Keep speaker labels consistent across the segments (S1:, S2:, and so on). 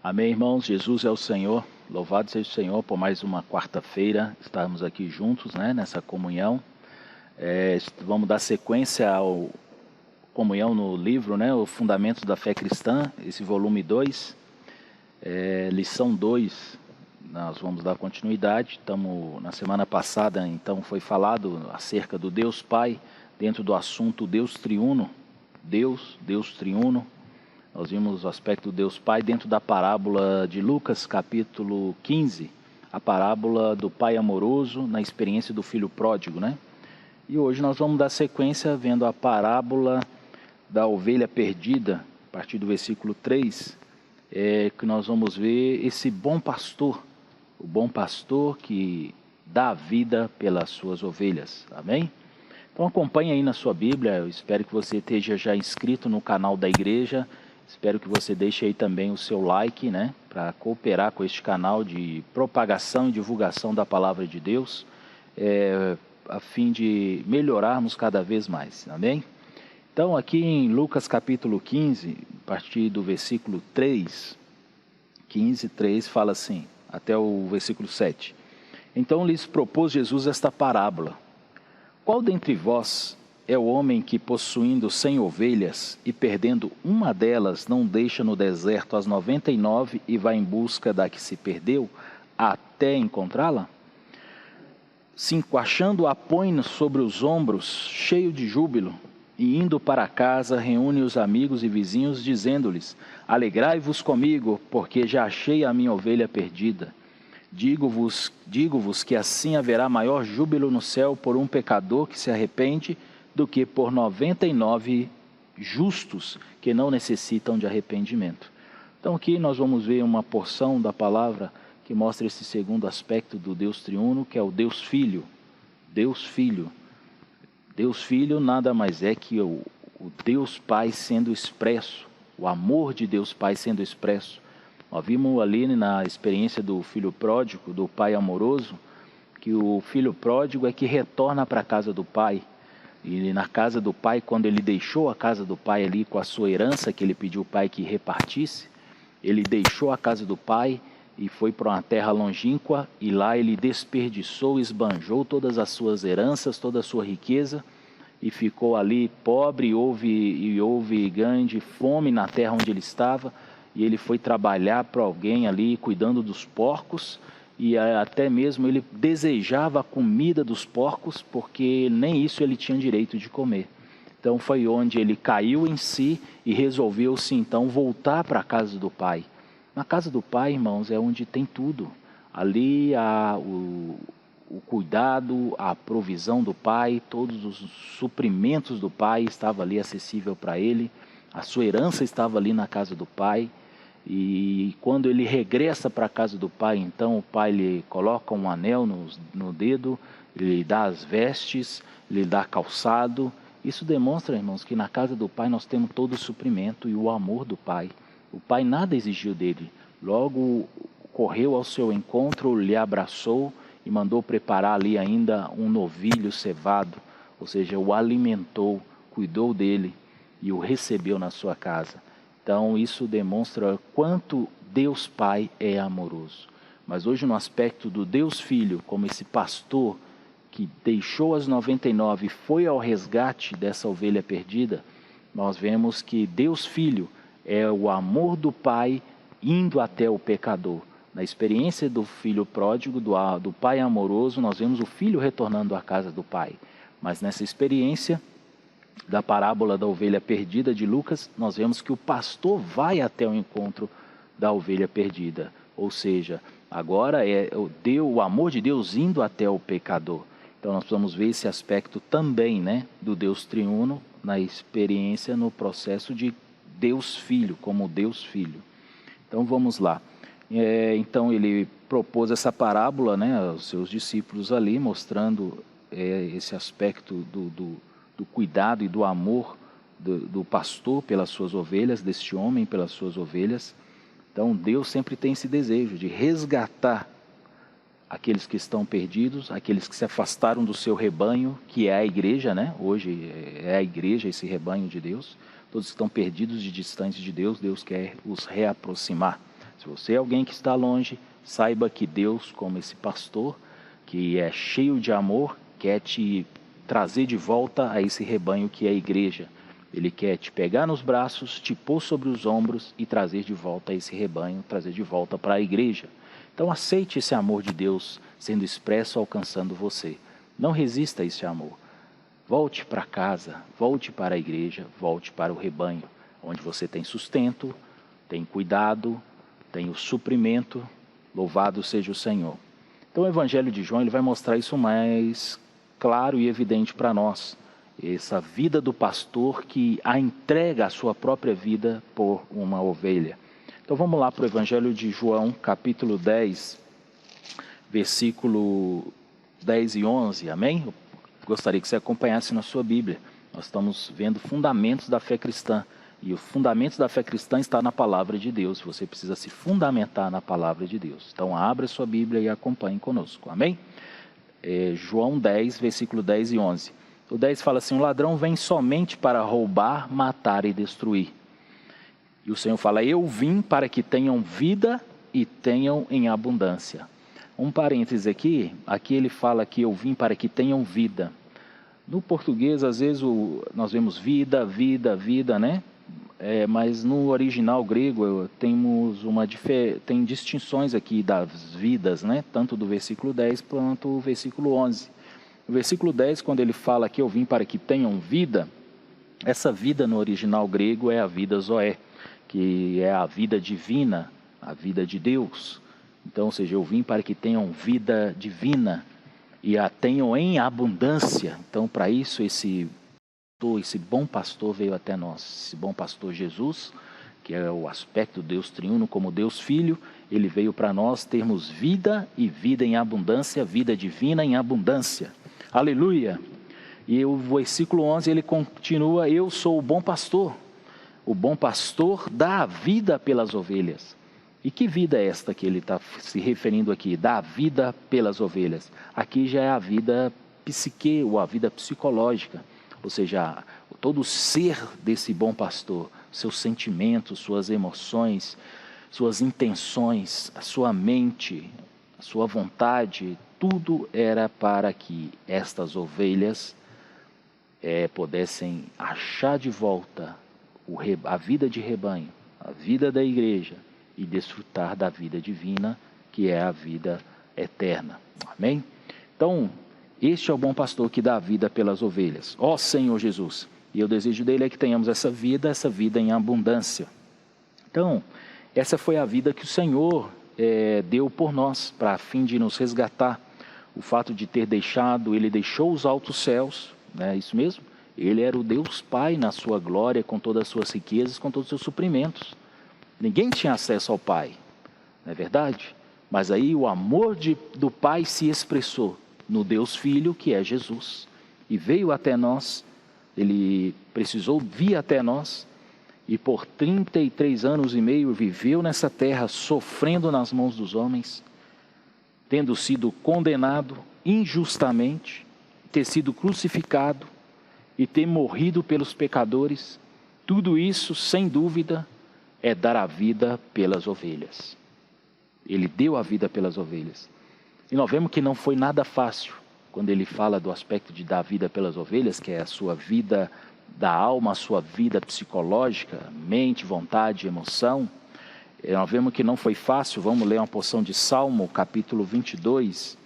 S1: Amém, irmãos? Jesus é o Senhor. Louvado seja o Senhor por mais uma quarta-feira estarmos aqui juntos, nessa comunhão. Vamos dar sequência ao comunhão no livro, o Fundamentos da Fé Cristã, esse volume 2, lição 2. Nós vamos dar continuidade. Na semana passada, então, foi falado acerca do Deus Pai, dentro do assunto Deus Triuno. Deus Triuno. Nós vimos o aspecto do Deus Pai dentro da parábola de Lucas, capítulo 15, a parábola do pai amoroso na experiência do filho pródigo, E hoje nós vamos dar sequência vendo a parábola da ovelha perdida, a partir do versículo 3, que nós vamos ver esse bom pastor, o bom pastor que dá a vida pelas suas ovelhas, amém? Então acompanhe aí na sua Bíblia, eu espero que você esteja já inscrito no canal da igreja. Espero que você deixe aí também o seu like, para cooperar com este canal de propagação e divulgação da Palavra de Deus, a fim de melhorarmos cada vez mais, amém? Então aqui em Lucas capítulo 15, a partir do versículo 3, 15:3 fala assim, até o versículo 7. Então lhes propôs Jesus esta parábola: qual dentre vós é o homem que, possuindo 100 ovelhas e perdendo uma delas, não deixa no deserto as 99 e vai em busca da que se perdeu, até encontrá-la? 5. Achando-a, põe sobre os ombros, cheio de júbilo, e indo para casa, reúne os amigos e vizinhos, dizendo-lhes: alegrai-vos comigo, porque já achei a minha ovelha perdida. Digo-vos que assim haverá maior júbilo no céu por um pecador que se arrepende, do que por 99 justos que não necessitam de arrependimento. Então aqui nós vamos ver uma porção da palavra que mostra esse segundo aspecto do Deus triuno, que é o Deus Filho. Deus Filho. Deus Filho nada mais é que o Deus Pai sendo expresso, o amor de Deus Pai sendo expresso. Nós vimos ali na experiência do filho pródigo, do pai amoroso, que o filho pródigo é que retorna para a casa do pai. E na casa do pai, quando ele deixou a casa do pai ali com a sua herança, que ele pediu ao pai que repartisse, ele deixou a casa do pai e foi para uma terra longínqua, e lá ele desperdiçou, esbanjou todas as suas heranças, toda a sua riqueza, e ficou ali pobre, e houve grande fome na terra onde ele estava, e ele foi trabalhar para alguém ali, cuidando dos porcos, e até mesmo ele desejava a comida dos porcos, porque nem isso ele tinha direito de comer. Então foi onde ele caiu em si e resolveu-se então voltar para a casa do pai. Na casa do pai, irmãos, é onde tem tudo. Ali há o cuidado, a provisão do pai, todos os suprimentos do pai estavam ali acessível para ele. A sua herança estava ali na casa do pai. E quando ele regressa para a casa do pai, então o pai lhe coloca um anel no dedo, lhe dá as vestes, lhe dá calçado. Isso demonstra, irmãos, que na casa do pai nós temos todo o suprimento e o amor do pai. O pai nada exigiu dele, logo correu ao seu encontro, lhe abraçou e mandou preparar ali ainda um novilho cevado, ou seja, o alimentou, cuidou dele e o recebeu na sua casa. Então isso demonstra quanto Deus Pai é amoroso. Mas hoje no aspecto do Deus Filho, como esse pastor que deixou as 99 e foi ao resgate dessa ovelha perdida, nós vemos que Deus Filho é o amor do Pai indo até o pecador. Na experiência do filho pródigo, do pai amoroso, nós vemos o filho retornando à casa do pai. Mas nessa experiência da parábola da ovelha perdida de Lucas, nós vemos que o pastor vai até o encontro da ovelha perdida. Ou seja, agora é o amor de Deus indo até o pecador. Então nós precisamos ver esse aspecto também, do Deus triuno, na experiência, no processo de Deus Filho, como Deus Filho. Então vamos lá. Então ele propôs essa parábola, aos seus discípulos ali, mostrando esse aspecto do cuidado e do amor do pastor pelas suas ovelhas, deste homem pelas suas ovelhas. Então Deus sempre tem esse desejo de resgatar aqueles que estão perdidos, aqueles que se afastaram do seu rebanho, que é a igreja, Hoje é a igreja, esse rebanho de Deus. Todos que estão perdidos e distantes de Deus, Deus quer os reaproximar. Se você é alguém que está longe, saiba que Deus, como esse pastor, que é cheio de amor, quer te trazer de volta a esse rebanho que é a igreja. Ele quer te pegar nos braços, te pôr sobre os ombros e trazer de volta a esse rebanho, trazer de volta para a igreja. Então aceite esse amor de Deus sendo expresso, alcançando você. Não resista a esse amor. Volte para casa, volte para a igreja, volte para o rebanho, onde você tem sustento, tem cuidado, tem o suprimento. Louvado seja o Senhor. Então o Evangelho de João ele vai mostrar isso mais claro e evidente para nós. Essa vida do pastor que a entrega a sua própria vida por uma ovelha. Então vamos lá para o Evangelho de João, capítulo 10, versículo 10 e 11, amém? Eu gostaria que você acompanhasse na sua Bíblia. Nós estamos vendo fundamentos da fé cristã. E os fundamentos da fé cristã está na palavra de Deus. Você precisa se fundamentar na palavra de Deus. Então abra sua Bíblia e acompanhe conosco, amém? João 10, versículo 10 e 11. O 10 fala assim: o ladrão vem somente para roubar, matar e destruir. E o Senhor fala: eu vim para que tenham vida e tenham em abundância. Um parêntese aqui ele fala que eu vim para que tenham vida. No português, às vezes, nós vemos vida, né? Mas no original grego tem distinções aqui das vidas, né? Tanto do versículo 10 quanto o versículo 11. No versículo 10, quando ele fala que eu vim para que tenham vida, essa vida no original grego é a vida Zoé, que é a vida divina, a vida de Deus. Então, ou seja, eu vim para que tenham vida divina e a tenham em abundância. Então, para isso, esse bom pastor veio até nós. Esse bom pastor Jesus, que é o aspecto do Deus triuno como Deus Filho, ele veio para nós termos vida e vida em abundância, vida divina em abundância. Aleluia! E o versículo 11 ele continua: eu sou o bom pastor dá a vida pelas ovelhas. E que vida é esta que ele está se referindo aqui? Dá a vida pelas ovelhas. Aqui já é a vida psique, ou a vida psicológica. Ou seja, todo o ser desse bom pastor, seus sentimentos, suas emoções, suas intenções, a sua mente, a sua vontade, tudo era para que estas ovelhas pudessem achar de volta a vida de rebanho, a vida da igreja e desfrutar da vida divina, que é a vida eterna. Amém? Então, este é o bom pastor que dá a vida pelas ovelhas. Ó Senhor Jesus! E o desejo dele é que tenhamos essa vida em abundância. Então, essa foi a vida que o Senhor deu por nós, para a fim de nos resgatar. O fato de ter ele deixou os altos céus, né? Isso mesmo? Ele era o Deus Pai na sua glória, com todas as suas riquezas, com todos os seus suprimentos. Ninguém tinha acesso ao Pai, não é verdade? Mas aí o amor do Pai se expressou no Deus Filho, que é Jesus. E veio até nós, ele precisou vir até nós, e por 33 anos e meio viveu nessa terra, sofrendo nas mãos dos homens, tendo sido condenado injustamente, ter sido crucificado e ter morrido pelos pecadores. Tudo isso, sem dúvida, é dar a vida pelas ovelhas. Ele deu a vida pelas ovelhas. E nós vemos que não foi nada fácil, quando ele fala do aspecto de dar a vida pelas ovelhas, que é a sua vida da alma, a sua vida psicológica, mente, vontade, emoção. Nós vemos que não foi fácil. Vamos ler uma porção de Salmo, capítulo 22.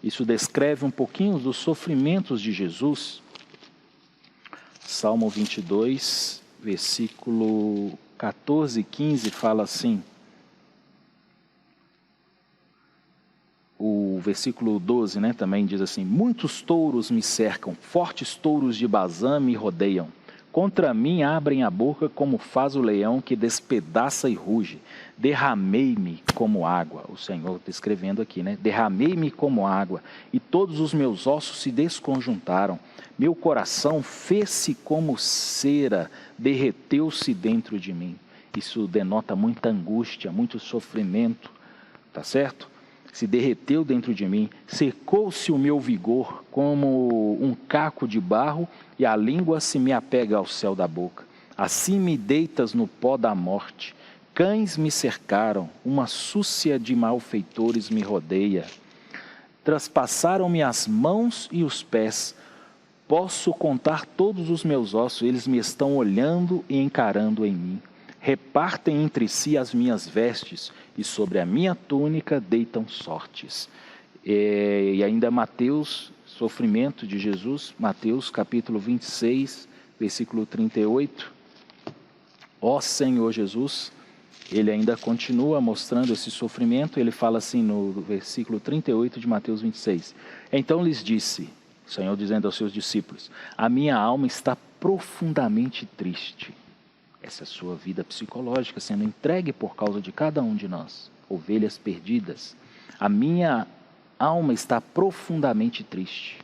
S1: Isso descreve um pouquinho dos sofrimentos de Jesus. Salmo 22, versículo 14 e 15 fala assim. O versículo 12, né, também diz assim: muitos touros me cercam, fortes touros de Bazã me rodeiam. Contra mim abrem a boca como faz o leão que despedaça e ruge. Derramei-me como água. O Senhor descrevendo aqui, né? Derramei-me como água e todos os meus ossos se desconjuntaram. Meu coração fez-se como cera, derreteu-se dentro de mim. Isso denota muita angústia, muito sofrimento, tá certo? Se derreteu dentro de mim, secou-se o meu vigor como um caco de barro, e a língua se me apega ao céu da boca. Assim me deitas no pó da morte, Cães me cercaram, uma súcia de malfeitores me rodeia. Traspassaram-me as mãos e os pés. Posso contar todos os meus ossos, eles me estão olhando e encarando em mim. Repartem entre si as minhas vestes, e sobre a minha túnica deitam sortes. E ainda Mateus, sofrimento de Jesus, Mateus capítulo 26, versículo 38. Ó Senhor Jesus, ele ainda continua mostrando esse sofrimento, ele fala assim no versículo 38 de Mateus 26. Então lhes disse, o Senhor dizendo aos seus discípulos, a minha alma está profundamente triste. Essa é a sua vida psicológica sendo entregue por causa de cada um de nós, ovelhas perdidas. A minha alma está profundamente triste,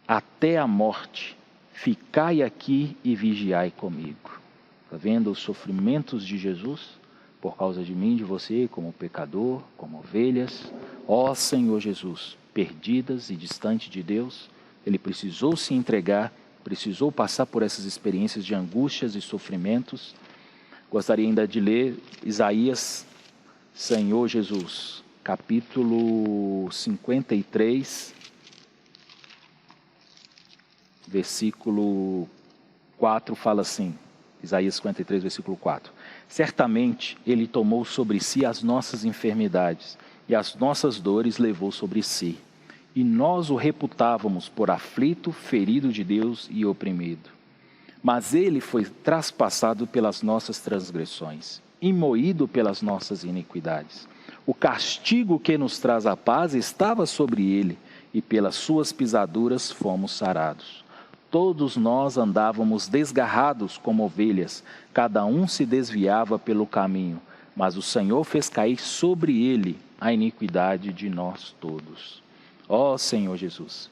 S1: até a morte. Ficai aqui e vigiai comigo. Está vendo os sofrimentos de Jesus por causa de mim, de você, como pecador, como ovelhas? Ó Senhor Jesus, perdidas e distante de Deus, ele precisou se entregar, precisou passar por essas experiências de angústias e sofrimentos. Gostaria ainda de ler Isaías, Senhor Jesus, capítulo 53, versículo 4, fala assim, Isaías 53, versículo 4. Certamente ele tomou sobre si as nossas enfermidades e as nossas dores levou sobre si. E nós o reputávamos por aflito, ferido de Deus e oprimido. Mas ele foi traspassado pelas nossas transgressões, e moído pelas nossas iniquidades. O castigo que nos traz a paz estava sobre ele, e pelas suas pisaduras fomos sarados. Todos nós andávamos desgarrados como ovelhas, cada um se desviava pelo caminho, mas o Senhor fez cair sobre ele a iniquidade de nós todos. Ó Senhor Jesus,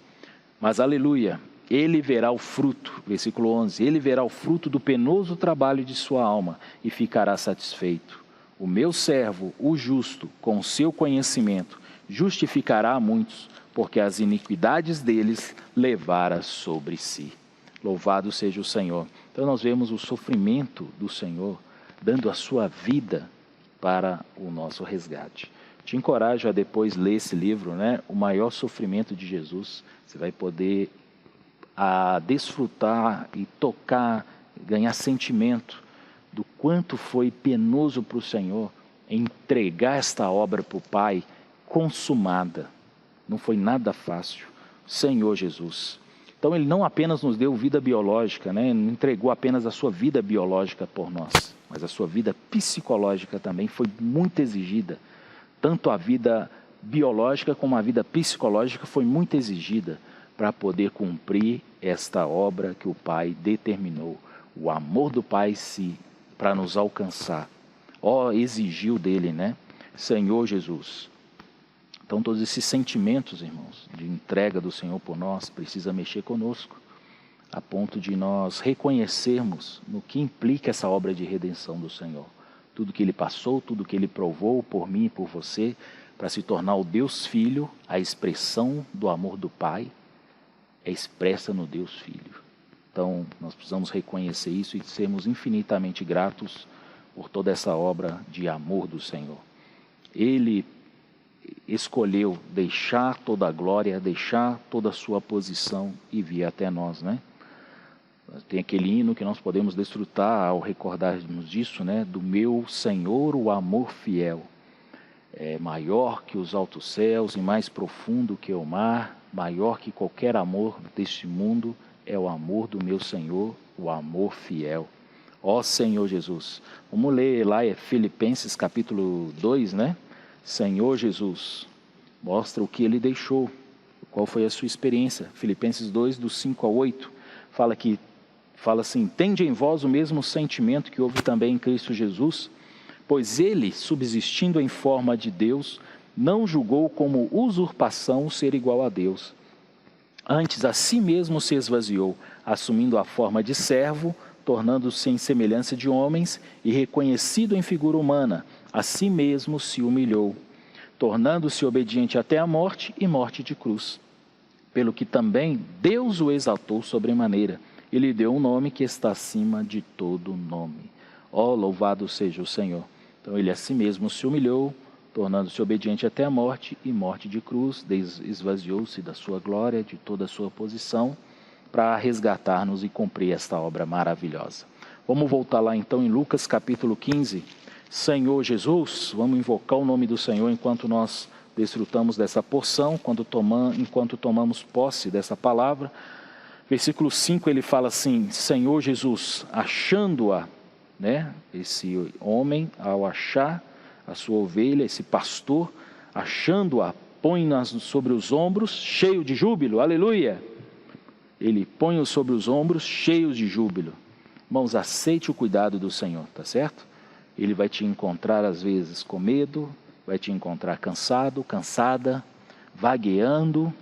S1: mas aleluia, ele verá o fruto, versículo 11, ele verá o fruto do penoso trabalho de sua alma e ficará satisfeito. O meu servo, o justo, com o seu conhecimento, justificará a muitos, porque as iniquidades deles levara sobre si. Louvado seja o Senhor. Então nós vemos o sofrimento do Senhor, dando a sua vida para o nosso resgate. Te encorajo a depois ler esse livro, né? O Maior Sofrimento de Jesus. Você vai poder desfrutar e tocar, ganhar sentimento do quanto foi penoso para o Senhor entregar esta obra para o Pai consumada. Não foi nada fácil. Senhor Jesus. Então ele não apenas nos deu vida biológica, né? Não entregou apenas a sua vida biológica por nós, mas a sua vida psicológica também foi muito exigida. Tanto a vida biológica como a vida psicológica foi muito exigida para poder cumprir esta obra que o Pai determinou. O amor do Pai para nos alcançar. Exigiu dele, né? Senhor Jesus. Então todos esses sentimentos, irmãos, de entrega do Senhor por nós, precisa mexer conosco, a ponto de nós reconhecermos no que implica essa obra de redenção do Senhor. Tudo que Ele passou, tudo que Ele provou por mim e por você, para se tornar o Deus Filho, a expressão do amor do Pai, é expressa no Deus Filho. Então nós precisamos reconhecer isso e sermos infinitamente gratos por toda essa obra de amor do Senhor. Ele escolheu deixar toda a glória, deixar toda a sua posição e vir até nós, né? Tem aquele hino que nós podemos desfrutar ao recordarmos disso, né? Do meu Senhor, o amor fiel. É maior que os altos céus e mais profundo que o mar, maior que qualquer amor deste mundo, é o amor do meu Senhor, o amor fiel. Ó Senhor Jesus. Vamos ler lá, Filipenses capítulo 2, né? Senhor Jesus, mostra o que Ele deixou, qual foi a sua experiência. Filipenses 2, do 5 ao 8, fala assim, tende em vós o mesmo sentimento que houve também em Cristo Jesus, pois Ele, subsistindo em forma de Deus, não julgou como usurpação ser igual a Deus. Antes a si mesmo se esvaziou, assumindo a forma de servo, tornando-se em semelhança de homens e reconhecido em figura humana, a si mesmo se humilhou, tornando-se obediente até a morte e morte de cruz. Pelo que também Deus o exaltou sobremaneira, e lhe deu um nome que está acima de todo nome. Louvado seja o Senhor. Então ele a si mesmo se humilhou, tornando-se obediente até a morte, e morte de cruz, esvaziou-se da sua glória, de toda a sua posição, para resgatar-nos e cumprir esta obra maravilhosa. Vamos voltar lá então em Lucas capítulo 15. Senhor Jesus, vamos invocar o nome do Senhor enquanto nós desfrutamos dessa porção, enquanto tomamos posse dessa palavra. Versículo 5 ele fala assim: Senhor Jesus, achando-a, esse homem, ao achar a sua ovelha, esse pastor, achando-a, põe-na sobre os ombros, cheio de júbilo, aleluia! Ele põe-o sobre os ombros, cheios de júbilo. Irmãos, aceite o cuidado do Senhor, tá certo? Ele vai te encontrar às vezes com medo, vai te encontrar cansado, cansada, vagueando.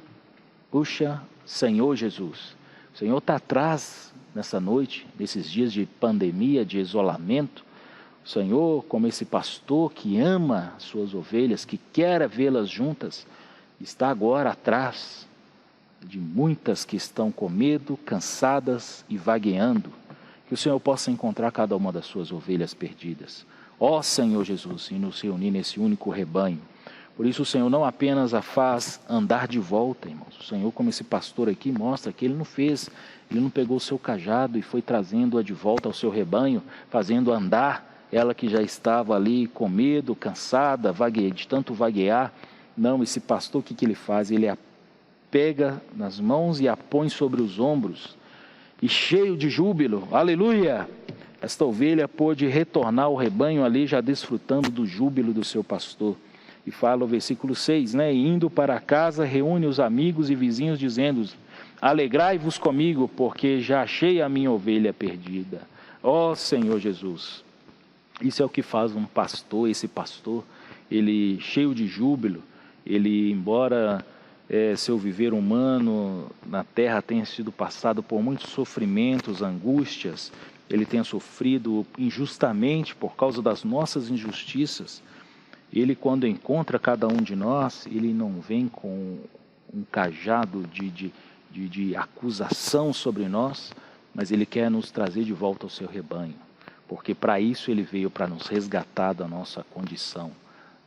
S1: Puxa, Senhor Jesus, o Senhor está atrás nessa noite, nesses dias de pandemia, de isolamento. O Senhor, como esse pastor que ama suas ovelhas, que quer vê-las juntas, está agora atrás de muitas que estão com medo, cansadas e vagueando. Que o Senhor possa encontrar cada uma das suas ovelhas perdidas. Ó Senhor Jesus, e nos reunir nesse único rebanho. Por isso o Senhor não apenas a faz andar de volta, irmãos. O Senhor, como esse pastor aqui, mostra que ele não pegou o seu cajado e foi trazendo-a de volta ao seu rebanho, fazendo andar ela que já estava ali com medo, cansada, de tanto vaguear. Não, esse pastor, o que ele faz? Ele a pega nas mãos e a põe sobre os ombros, e cheio de júbilo, aleluia! Esta ovelha pôde retornar ao rebanho ali, já desfrutando do júbilo do seu pastor. E fala o versículo 6, E indo para casa, reúne os amigos e vizinhos, dizendo: alegrai-vos comigo, porque já achei a minha ovelha perdida. Ó Senhor Jesus! Isso é o que faz um pastor. Esse pastor, ele cheio de júbilo, ele, embora seu viver humano na terra tenha sido passado por muitos sofrimentos, angústias, ele tenha sofrido injustamente por causa das nossas injustiças, ele, quando encontra cada um de nós, ele não vem com um cajado de acusação sobre nós, mas ele quer nos trazer de volta ao seu rebanho, porque para isso ele veio, para nos resgatar da nossa condição.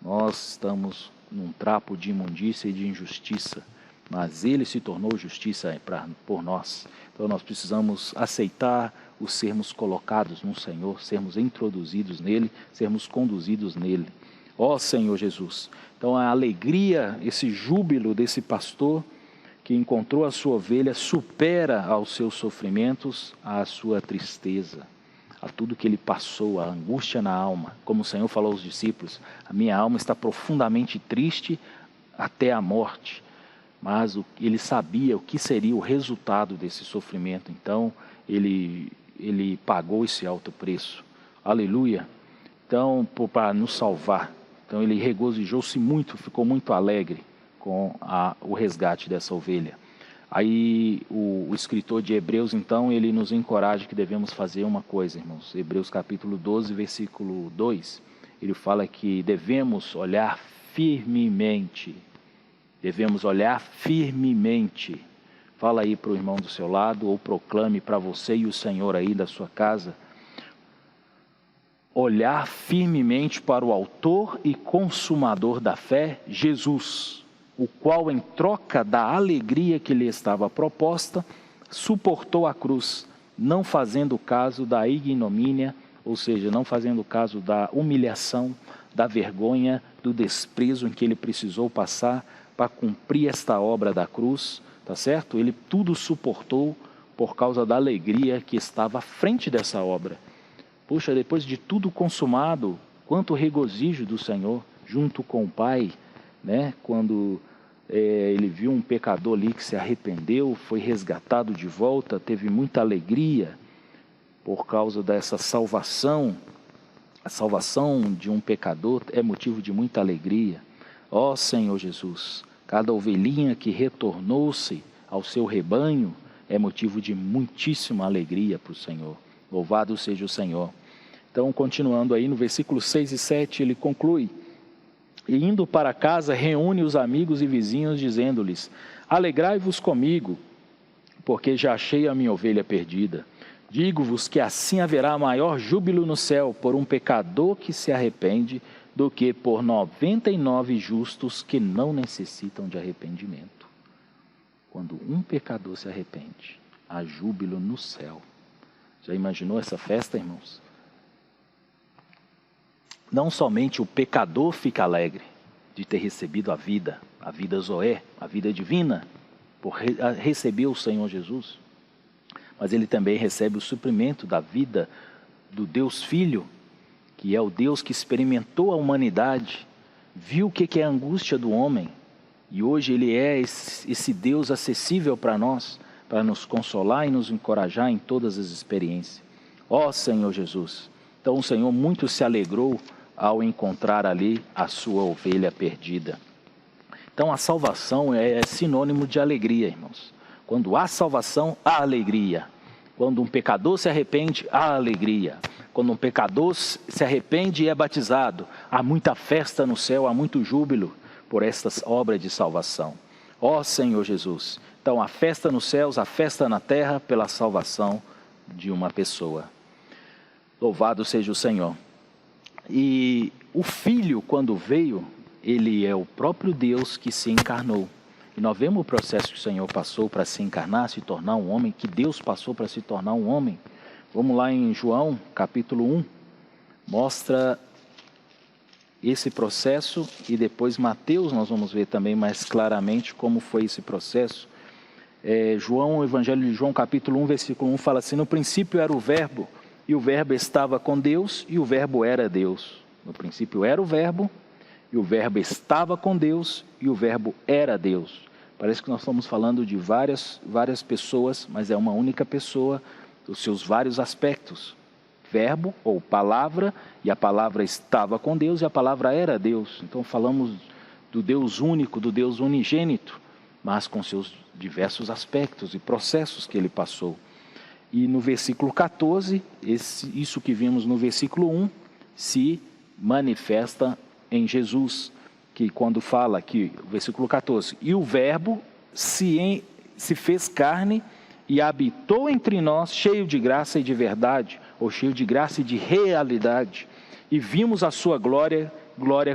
S1: Nós estamos num trapo de imundícia e de injustiça, mas ele se tornou justiça por nós. Então nós precisamos aceitar o sermos colocados no Senhor, sermos introduzidos nele, sermos conduzidos nele. Ó Senhor Jesus! Então a alegria, esse júbilo desse pastor que encontrou a sua ovelha, supera aos seus sofrimentos a sua tristeza, a tudo que ele passou, a angústia na alma. Como o Senhor falou aos discípulos: a minha alma está profundamente triste até a morte. Mas ele sabia o que seria o resultado desse sofrimento. Então ele pagou esse alto preço. Aleluia! Então, para nos salvar. Então ele regozijou-se muito, ficou muito alegre com o resgate dessa ovelha. Aí o escritor de Hebreus, então, ele nos encoraja que devemos fazer uma coisa, irmãos. Hebreus capítulo 12, versículo 2, ele fala que devemos olhar firmemente. Devemos olhar firmemente. Fala aí para o irmão do seu lado, ou proclame para você e o Senhor aí da sua casa. Olhar firmemente para o autor e consumador da fé, Jesus, o qual, em troca da alegria que lhe estava proposta, suportou a cruz, não fazendo caso da ignomínia, ou seja, não fazendo caso da humilhação, da vergonha, do desprezo em que ele precisou passar para cumprir esta obra da cruz, tá certo? Ele tudo suportou por causa da alegria que estava à frente dessa obra. Puxa, depois de tudo consumado, quanto regozijo do Senhor, junto com o Pai, quando ele viu um pecador ali que se arrependeu, foi resgatado de volta, teve muita alegria por causa dessa salvação. A salvação de um pecador é motivo de muita alegria. Ó Senhor Jesus, cada ovelhinha que retornou-se ao seu rebanho é motivo de muitíssima alegria para o Senhor. Louvado seja o Senhor. Então, continuando aí no versículo 6 e 7, ele conclui: e indo para casa, reúne os amigos e vizinhos, dizendo-lhes: alegrai-vos comigo, porque já achei a minha ovelha perdida. Digo-vos que assim haverá maior júbilo no céu por um pecador que se arrepende do que por 99 justos que não necessitam de arrependimento. Quando um pecador se arrepende, há júbilo no céu. Já imaginou essa festa, irmãos? Não somente o pecador fica alegre de ter recebido a vida Zoé, a vida divina, por receber o Senhor Jesus, mas ele também recebe o suprimento da vida do Deus Filho, que é o Deus que experimentou a humanidade, viu o que é a angústia do homem, e hoje ele é esse Deus acessível para nós, para nos consolar e nos encorajar em todas as experiências. Ó Senhor Jesus! Então o Senhor muito se alegrou ao encontrar ali a sua ovelha perdida. Então a salvação é sinônimo de alegria, irmãos. Quando há salvação, há alegria. Quando um pecador se arrepende, há alegria. Quando um pecador se arrepende e é batizado, há muita festa no céu, há muito júbilo por esta obra de salvação. Ó Senhor Jesus! Então a festa nos céus, a festa na terra pela salvação de uma pessoa. Louvado seja o Senhor. E o Filho, quando veio, ele é o próprio Deus que se encarnou. E nós vemos o processo que o Senhor passou para se encarnar, se tornar um homem, que Deus passou para se tornar um homem. Vamos lá em João, capítulo 1, mostra esse processo, e depois Mateus nós vamos ver também mais claramente como foi esse processo. O Evangelho de João, capítulo 1, versículo 1, fala assim: no princípio era o Verbo, e o Verbo estava com Deus, e o Verbo era Deus. No princípio era o Verbo, e o Verbo estava com Deus, e o Verbo era Deus. Parece que nós estamos falando de várias pessoas, mas é uma única pessoa, os seus vários aspectos. Verbo ou palavra, e a palavra estava com Deus, e a palavra era Deus. Então falamos do Deus único, do Deus unigênito, mas com seus diversos aspectos e processos que ele passou. E no versículo 14, isso que vimos no versículo 1, se manifesta em Jesus, que quando fala aqui, versículo 14, e o Verbo se fez carne e habitou entre nós, cheio de graça e de verdade, ou cheio de graça e de realidade, e vimos a sua glória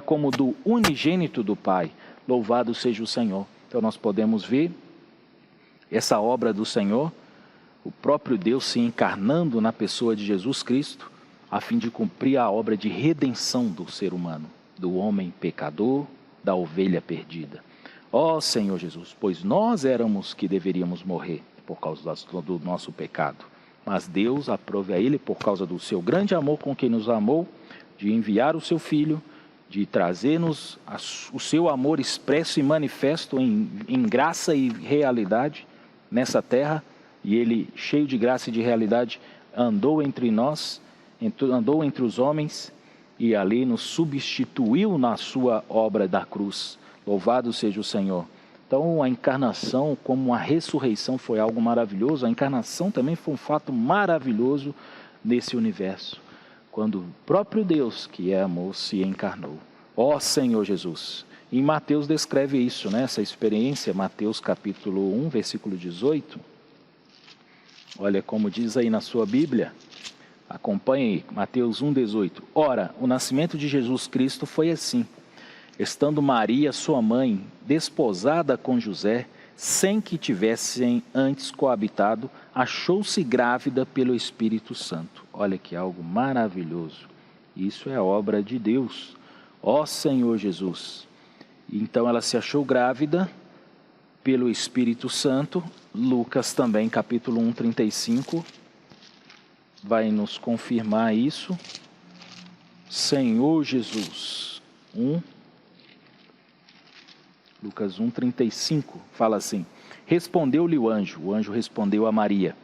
S1: como do unigênito do Pai. Louvado seja o Senhor. Então nós podemos ver essa obra do Senhor, o próprio Deus se encarnando na pessoa de Jesus Cristo, a fim de cumprir a obra de redenção do ser humano, do homem pecador, da ovelha perdida. Ó Senhor Jesus, pois nós éramos que deveríamos morrer por causa do nosso pecado, mas Deus aprove a Ele, por causa do seu grande amor com que nos amou, de enviar o seu Filho, de trazer-nos o seu amor expresso e manifesto em graça e realidade nessa terra, e Ele, cheio de graça e de realidade, andou entre nós, andou entre os homens, e ali nos substituiu na sua obra da cruz. Louvado seja o Senhor. Então a encarnação, como a ressurreição foi algo maravilhoso, a encarnação também foi um fato maravilhoso nesse universo, quando o próprio Deus, que é amor, se encarnou. Ó Senhor Jesus. E Mateus descreve isso, né? Essa experiência, Mateus capítulo 1, versículo 18. Olha como diz aí na sua Bíblia. Acompanhe aí, Mateus 1,18. Ora, o nascimento de Jesus Cristo foi assim. Estando Maria, sua mãe, desposada com José, sem que tivessem antes coabitado, achou-se grávida pelo Espírito Santo. Olha que algo maravilhoso. Isso é obra de Deus. Ó Senhor Jesus. Então ela se achou grávida pelo Espírito Santo. Lucas também, capítulo 1, 35, vai nos confirmar isso. Senhor Jesus. Lucas 1, 35, fala assim: respondeu-lhe o anjo respondeu a Maria: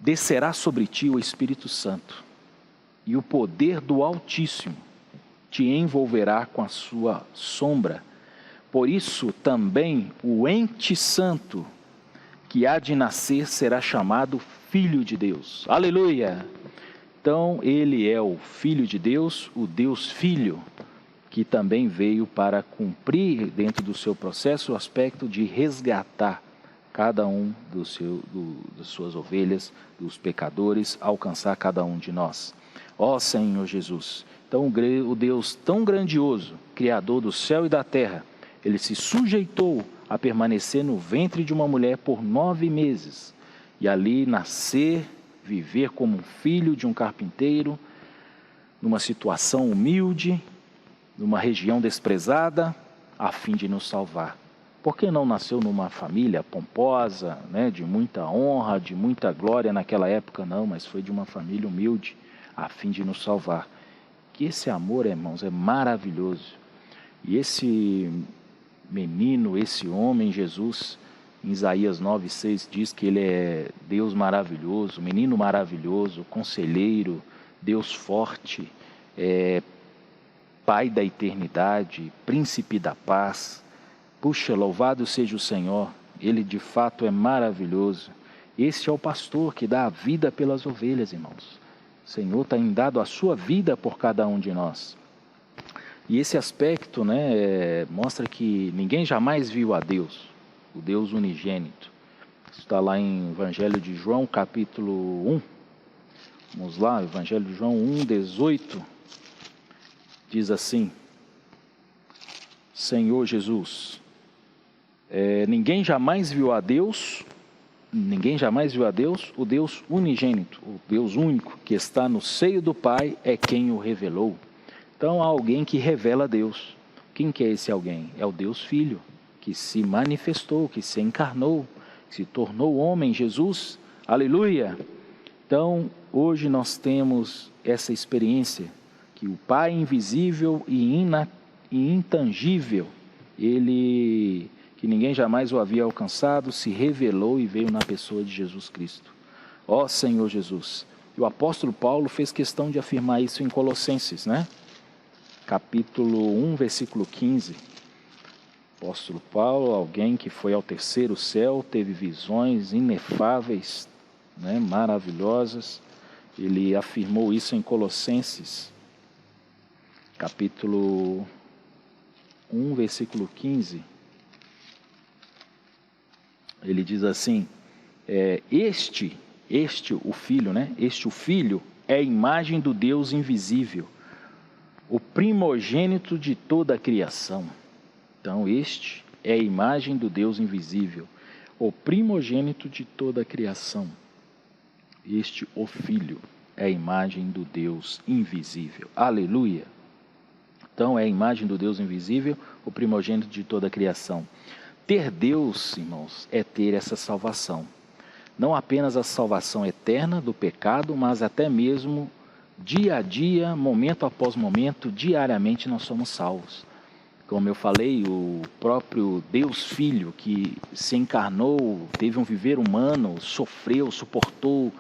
S1: descerá sobre ti o Espírito Santo, e o poder do Altíssimo te envolverá com a sua sombra. Por isso também o ente santo que há de nascer será chamado Filho de Deus. Aleluia! Então ele é o Filho de Deus, o Deus Filho, que também veio para cumprir dentro do seu processo o aspecto de resgatar cada um das suas ovelhas, dos pecadores, alcançar cada um de nós. Ó Senhor Jesus, então o Deus tão grandioso, Criador do céu e da terra, Ele se sujeitou a permanecer no ventre de uma mulher por 9 meses, e ali nascer, viver como um filho de um carpinteiro, numa situação humilde, numa região desprezada, a fim de nos salvar. Por que não nasceu numa família pomposa, né, de muita honra, de muita glória naquela época? Não, mas foi de uma família humilde, a fim de nos salvar. Que esse amor, irmãos, é maravilhoso. E esse menino, esse homem, Jesus, em Isaías 9,6 diz que ele é Deus maravilhoso, menino maravilhoso, conselheiro, Deus forte, Pai da eternidade, príncipe da paz. Puxa, louvado seja o Senhor, Ele de fato é maravilhoso. Esse é o pastor que dá a vida pelas ovelhas, irmãos. O Senhor tem dado a sua vida por cada um de nós. E esse aspecto, né, mostra que ninguém jamais viu a Deus, o Deus unigênito. Isso está lá em Evangelho de João, capítulo 1. Vamos lá, Evangelho de João 1,18. Diz assim: Senhor Jesus, ninguém jamais viu a Deus, o Deus unigênito, o Deus único que está no seio do Pai é quem o revelou. Então há alguém que revela a Deus. Quem que é esse alguém? É o Deus Filho, que se manifestou, que se encarnou, que se tornou homem, Jesus. Aleluia! Então hoje nós temos essa experiência, que o Pai invisível e intangível, Ele, que ninguém jamais o havia alcançado, se revelou e veio na pessoa de Jesus Cristo. Ó Senhor Jesus! E o apóstolo Paulo fez questão de afirmar isso em Colossenses, né? Capítulo 1, versículo 15. Apóstolo Paulo, alguém que foi ao terceiro céu, teve visões inefáveis, né, maravilhosas. Ele afirmou isso em Colossenses, capítulo 1, versículo 15. Ele diz assim, o Filho, né? O Filho é a imagem do Deus invisível, o primogênito de toda a criação. Então, este é a imagem do Deus invisível, o primogênito de toda a criação. O Filho, é a imagem do Deus invisível. Aleluia! Então, é a imagem do Deus invisível, o primogênito de toda a criação. Ter Deus, irmãos, é ter essa salvação. Não apenas a salvação eterna do pecado, mas até mesmo dia a dia, momento após momento, diariamente nós somos salvos. Como eu falei, o próprio Deus Filho que se encarnou, teve um viver humano, sofreu, suportou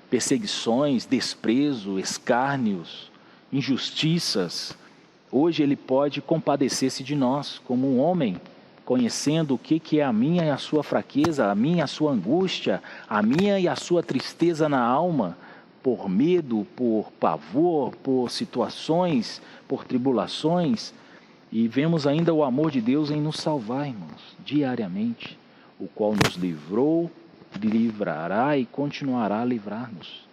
S1: perseguições, desprezo, escárnios, injustiças. Hoje Ele pode compadecer-se de nós como um homem, conhecendo o que é a minha e a sua fraqueza, a minha e a sua angústia, a minha e a sua tristeza na alma, por medo, por pavor, por situações, por tribulações. E vemos ainda o amor de Deus em nos salvar, irmãos, diariamente, o qual nos livrou, livrará e continuará a livrar-nos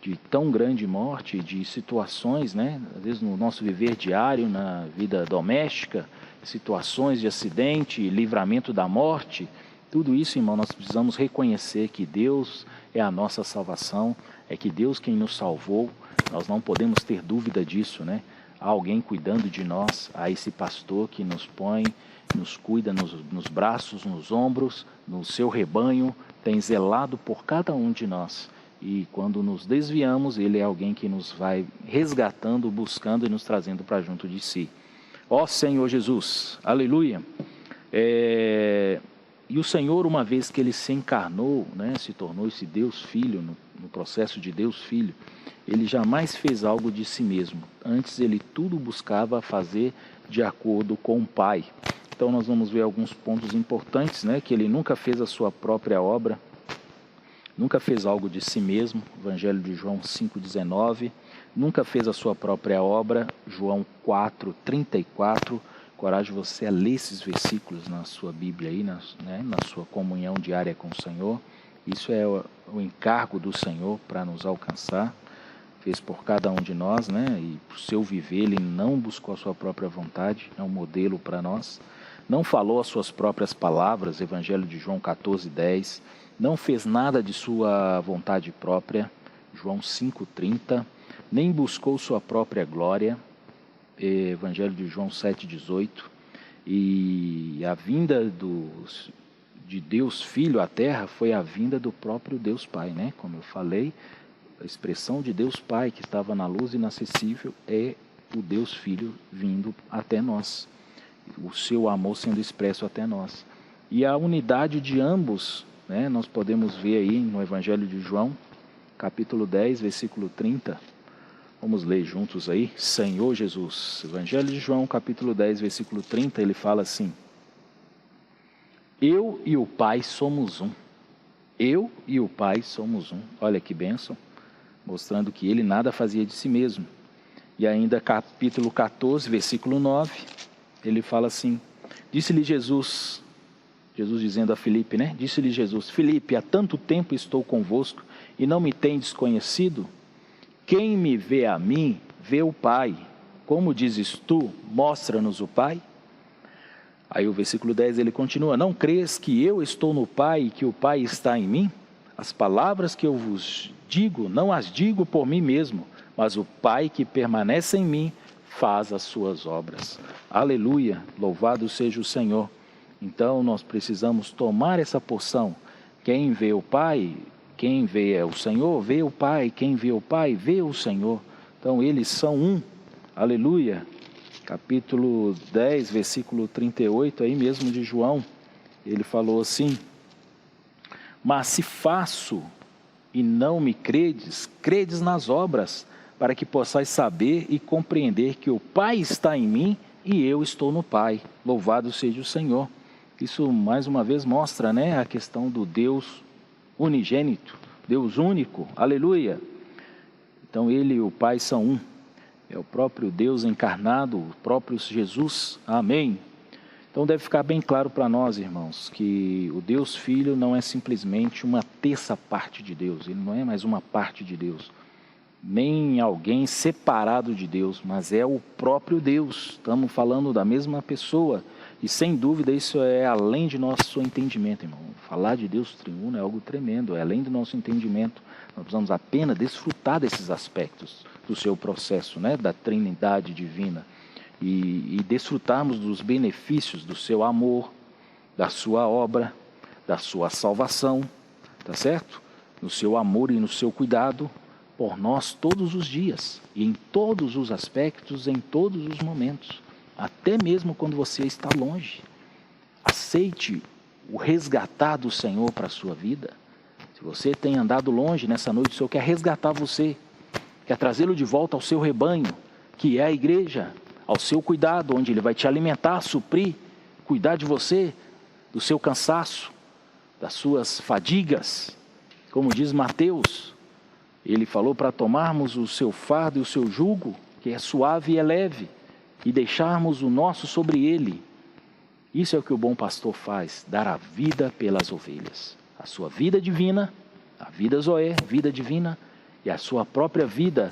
S1: de tão grande morte, de situações, né? Às vezes no nosso viver diário, na vida doméstica, situações de acidente, livramento da morte. Tudo isso, irmão, nós precisamos reconhecer que Deus é a nossa salvação, é que Deus quem nos salvou, nós não podemos ter dúvida disso, né? Há alguém cuidando de nós, há esse pastor que nos põe, nos cuida nos braços, nos ombros, no seu rebanho, tem zelado por cada um de nós. E quando nos desviamos, Ele é alguém que nos vai resgatando, buscando e nos trazendo para junto de si. Ó Senhor Jesus, aleluia! E o Senhor, uma vez que Ele se encarnou, né, se tornou esse Deus Filho, no processo de Deus Filho, Ele jamais fez algo de si mesmo. Antes Ele tudo buscava fazer de acordo com o Pai. Então nós vamos ver alguns pontos importantes, né, que Ele nunca fez a sua própria obra, nunca fez algo de si mesmo, Evangelho de João 5,19, nunca fez a sua própria obra, João 4,34, Encorajo você a ler esses versículos na sua Bíblia aí, na sua comunhão diária com o Senhor. Isso é o encargo do Senhor para nos alcançar. Fez por cada um de nós, né? E por seu viver, ele não buscou a sua própria vontade, é um modelo para nós. Não falou as suas próprias palavras, Evangelho de João 14:10. Não fez nada de sua vontade própria, João 5:30. Nem buscou sua própria glória, Evangelho de João 7:18. E a vinda de Deus Filho à Terra foi a vinda do próprio Deus Pai, né? Como eu falei, a expressão de Deus Pai que estava na luz inacessível é o Deus Filho vindo até nós, o seu amor sendo expresso até nós. E a unidade de ambos, né? Nós podemos ver aí no Evangelho de João, capítulo 10, versículo 30. Vamos ler juntos aí. Senhor Jesus, Evangelho de João, capítulo 10, versículo 30, ele fala assim: eu e o Pai somos um. Eu e o Pai somos um. Olha que bênção, mostrando que ele nada fazia de si mesmo. E ainda capítulo 14, versículo 9, ele fala assim: disse-lhe Jesus dizendo a Filipe, né? Disse-lhe Jesus: Filipe, há tanto tempo estou convosco e não me tendes conhecido? Quem me vê a mim, vê o Pai. Como dizes tu, mostra-nos o Pai? Aí o versículo 10 ele continua: não crês que eu estou no Pai e que o Pai está em mim? As palavras que eu vos digo, não as digo por mim mesmo, mas o Pai que permanece em mim faz as suas obras. Aleluia, louvado seja o Senhor. Então nós precisamos tomar essa porção. Quem vê o Pai, quem vê o Senhor, vê o Pai. Quem vê o Pai, vê o Senhor. Então eles são um. Aleluia. Capítulo 10, versículo 38, aí mesmo de João, ele falou assim: mas se faço e não me credes, credes nas obras, para que possais saber e compreender que o Pai está em mim e eu estou no Pai. Louvado seja o Senhor. Isso mais uma vez mostra, né, a questão do Deus unigênito, Deus único, aleluia. Então ele e o Pai são um. É o próprio Deus encarnado, o próprio Jesus. Amém. Então deve ficar bem claro para nós, irmãos, que o Deus Filho não é simplesmente uma terça parte de Deus. Ele não é mais uma parte de Deus, nem alguém separado de Deus, mas é o próprio Deus. Estamos falando da mesma pessoa. E sem dúvida isso é além de nosso entendimento, irmão. Falar de Deus triuno é algo tremendo, é além do nosso entendimento. Nós precisamos apenas desfrutar desses aspectos do seu processo, né, da Trindade divina, e desfrutarmos dos benefícios do seu amor, da sua obra, da sua salvação, tá certo? No seu amor e no seu cuidado por nós todos os dias, e em todos os aspectos, em todos os momentos, até mesmo quando você está longe. Aceite o resgatar do Senhor para a sua vida. Se você tem andado longe nessa noite, o Senhor quer resgatar você, quer trazê-lo de volta ao seu rebanho, que é a igreja, ao seu cuidado, onde Ele vai te alimentar, suprir, cuidar de você, do seu cansaço, das suas fadigas. Como diz Mateus, Ele falou para tomarmos o seu fardo e o seu jugo, que é suave e é leve, e deixarmos o nosso sobre Ele. Isso é o que o bom pastor faz, dar a vida pelas ovelhas. A sua vida divina, a vida Zoé, vida divina, e a sua própria vida,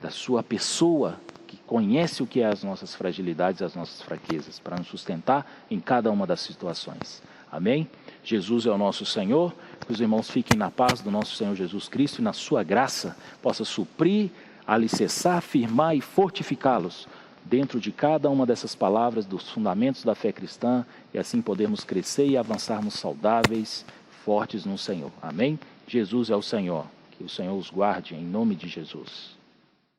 S1: da sua pessoa, que conhece o que é as nossas fragilidades, as nossas fraquezas, para nos sustentar em cada uma das situações. Amém? Jesus é o nosso Senhor, que os irmãos fiquem na paz do nosso Senhor Jesus Cristo e na sua graça possa suprir, alicerçar, firmar e fortificá-los dentro de cada uma dessas palavras, dos fundamentos da fé cristã, e assim podermos crescer e avançarmos saudáveis, fortes no Senhor. Amém? Jesus é o Senhor. Que o Senhor os guarde em nome de Jesus.